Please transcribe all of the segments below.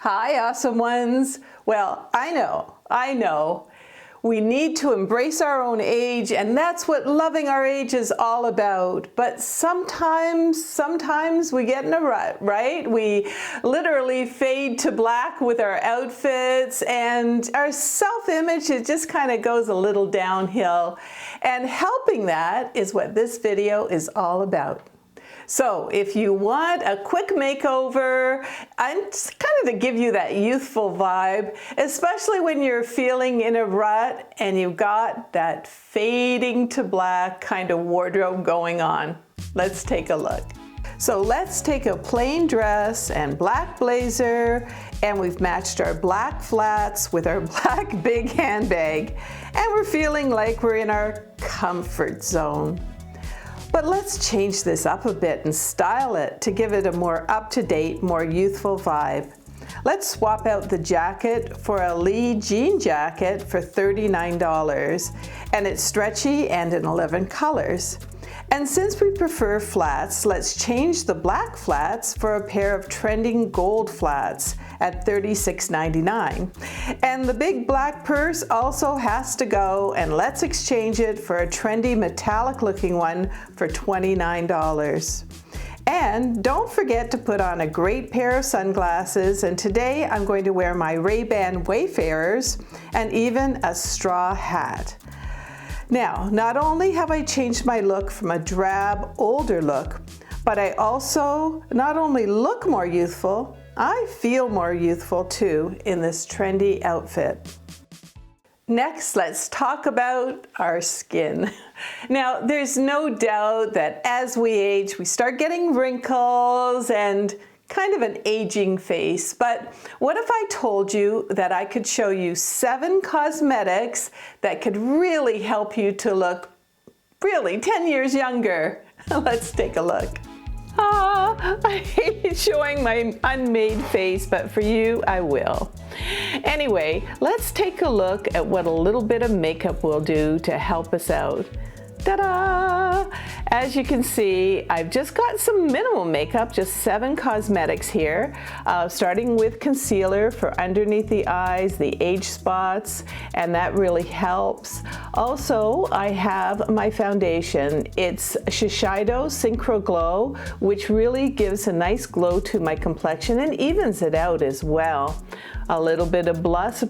Hi, awesome ones. Well, I know. We need to embrace our own age, and that's what loving our age is all about. But sometimes we get in a rut, right? We literally fade to black with our outfits, and our self-image, it just kind of goes a little downhill. And helping that is what this video is all about. So if you want a quick makeover, and kind of to give you that youthful vibe, especially when you're feeling in a rut and you've got that fading to black kind of wardrobe going on. Let's take a look. So let's take a plain dress and black blazer, and we've matched our black flats with our black big handbag, and we're feeling like we're in our comfort zone. But let's change this up a bit and style it to give it a more up-to-date, more youthful vibe. Let's swap out the jacket for a Lee jean jacket for $39, and it's stretchy and in 11 colors. And since we prefer flats, let's change the black flats for a pair of trending gold flats at $36.99. And the big black purse also has to go, and let's exchange it for a trendy metallic looking one for $29. And don't forget to put on a great pair of sunglasses, and today I'm going to wear my Ray-Ban Wayfarers and even a straw hat. Now, not only have I changed my look from a drab, older look, but I also not only look more youthful, I feel more youthful too in this trendy outfit. Next, let's talk about our skin. Now, there's no doubt that as we age, we start getting wrinkles and kind of an aging face. But what if I told you that I could show you 7 cosmetics that could really help you to look really 10 years younger? Let's take a look. I hate showing my unmade face, but for you, I will. Anyway, let's take a look at what a little bit of makeup will do to help us out. Ta-da! As you can see, I've just got some minimal makeup, just 7 cosmetics here, starting with concealer for underneath the eyes, the age spots, and that really helps. Also, I have my foundation. It's Shiseido Synchro Glow, which really gives a nice glow to my complexion and evens it out as well. A little bit of blush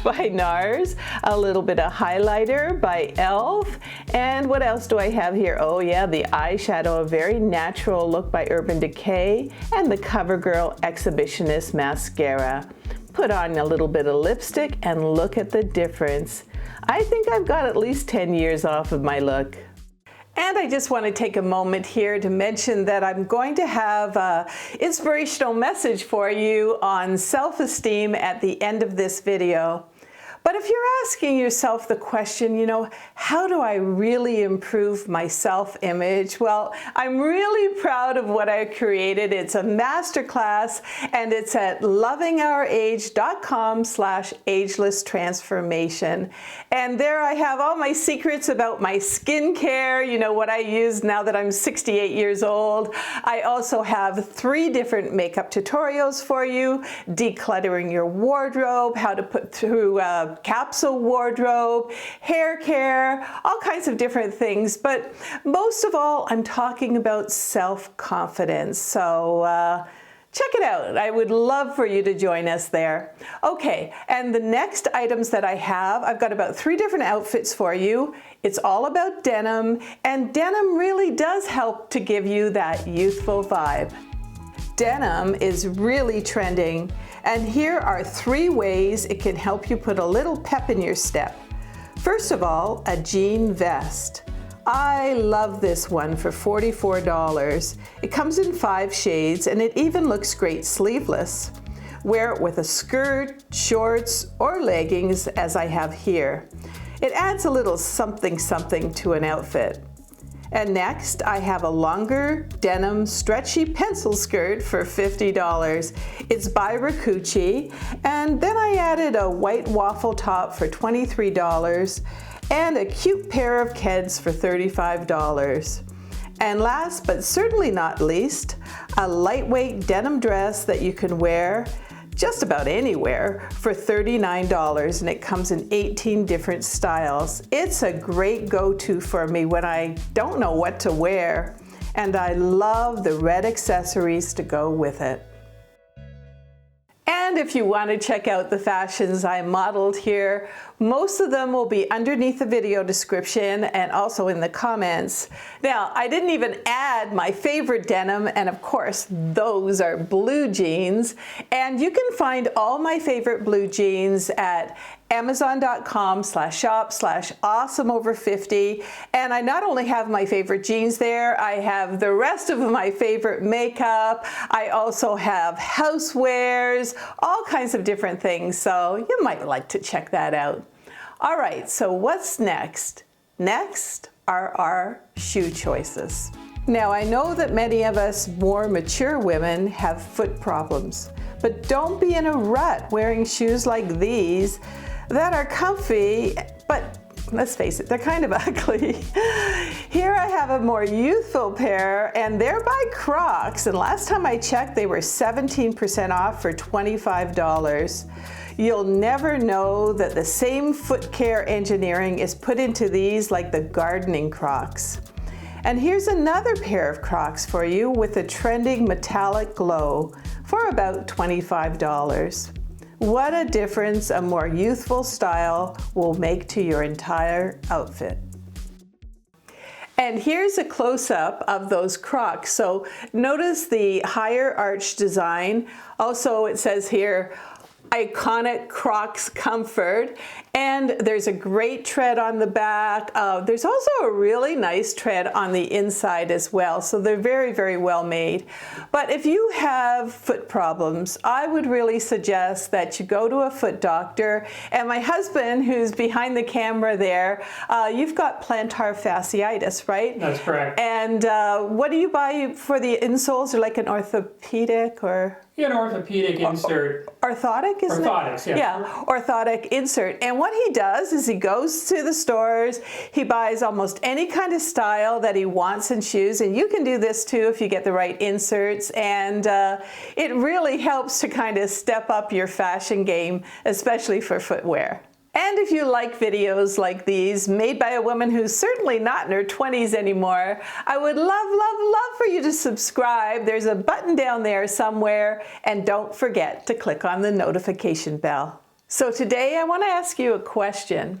by NARS, a little bit of highlighter by e.l.f., and what else do I have here? Oh yeah, the eyeshadow, a very natural look by Urban Decay, and the CoverGirl Exhibitionist Mascara. Put on a little bit of lipstick and look at the difference. I think I've got at least 10 years off of my look. And I just want to take a moment here to mention that I'm going to have an inspirational message for you on self-esteem at the end of this video. But if you're asking yourself the question, how do I really improve my self-image? Well, I'm really proud of what I created. It's a masterclass, and it's at lovingourage.com/ageless transformation. And there I have all my secrets about my skincare, what I use now that I'm 68 years old. I also have 3 different makeup tutorials for you: decluttering your wardrobe, how to put through capsule wardrobe, hair care, all kinds of different things. But most of all, I'm talking about self-confidence. So check it out. I would love for you to join us there. Okay, and the next items that I have, I've got about 3 different outfits for you. It's all about denim, and denim really does help to give you that youthful vibe. Denim is really trending, and here are 3 ways it can help you put a little pep in your step. First of all, a jean vest. I love this one for $44. It comes in 5 shades, and it even looks great sleeveless. Wear it with a skirt, shorts, or leggings, as I have here. It adds a little something to an outfit. And next, I have a longer denim stretchy pencil skirt for $50. It's by Rakuchi. And then I added a white waffle top for $23 and a cute pair of Keds for $35. And last but certainly not least, a lightweight denim dress that you can wear just about anywhere for $39, and it comes in 18 different styles. It's a great go-to for me when I don't know what to wear, and I love the red accessories to go with it. And if you want to check out the fashions I modeled here, most of them will be underneath the video description and also in the comments. Now, I didn't even add my favorite denim, and of course, those are blue jeans. And you can find all my favorite blue jeans at Amazon.com/shop/awesomeover50. And I not only have my favorite jeans there, I have the rest of my favorite makeup. I also have housewares, all kinds of different things. So you might like to check that out. All right, so what's next? Next are our shoe choices. Now, I know that many of us more mature women have foot problems, but don't be in a rut wearing shoes like these that are comfy, but let's face it, they're kind of ugly. Here I have a more youthful pair, and they're by Crocs, and last time I checked, they were 17% off for $25. You'll never know that the same foot care engineering is put into these like the gardening Crocs. And here's another pair of Crocs for you with a trending metallic glow for about $25. What a difference a more youthful style will make to your entire outfit. And here's a close-up of those Crocs. So notice the higher arch design. Also, it says here, iconic Crocs comfort, and there's a great tread on the back. There's also a really nice tread on the inside as well, so they're very, very well made. But if you have foot problems, I would really suggest that you go to a foot doctor. And my husband, who's behind the camera there, you've got plantar fasciitis, right? That's correct. And what do you buy for the insoles? Or like an orthopedic or? Yeah, an orthopedic insert. Orthotic, isn't it? Orthotics, yeah. Yeah, orthotic insert. And what he does is he goes to the stores, he buys almost any kind of style that he wants in shoes, and you can do this too if you get the right inserts, and it really helps to kind of step up your fashion game, especially for footwear. And if you like videos like these, made by a woman who's certainly not in her 20s anymore, I would love, love, love for you to subscribe. There's a button down there somewhere, and don't forget to click on the notification bell. So today I want to ask you a question.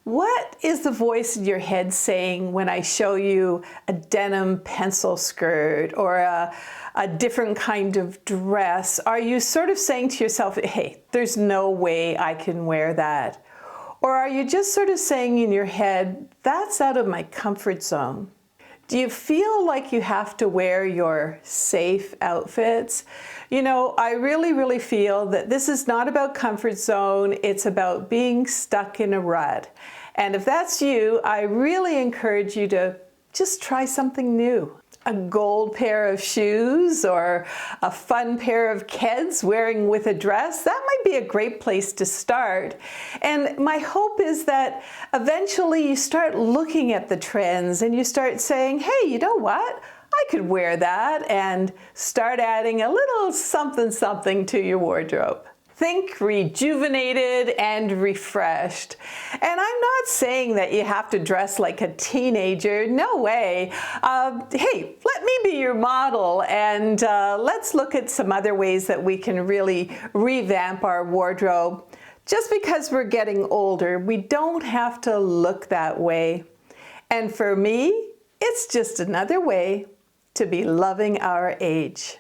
What is the voice in your head saying when I show you a denim pencil skirt or a different kind of dress? Are you sort of saying to yourself, hey, there's no way I can wear that? Or are you just sort of saying in your head, that's out of my comfort zone? Do you feel like you have to wear your safe outfits? You know, I really, really feel that this is not about comfort zone, it's about being stuck in a rut. And if that's you, I really encourage you to just try something new. A gold pair of shoes or a fun pair of Keds wearing with a dress, that might be a great place to start. And my hope is that eventually you start looking at the trends and you start saying, hey, you know what? I could wear that, and start adding a little something something to your wardrobe. Think rejuvenated and refreshed. And I'm not saying that you have to dress like a teenager, no way. Hey, let me be your model, and let's look at some other ways that we can really revamp our wardrobe. Just because we're getting older, we don't have to look that way. And for me, it's just another way to be loving our age.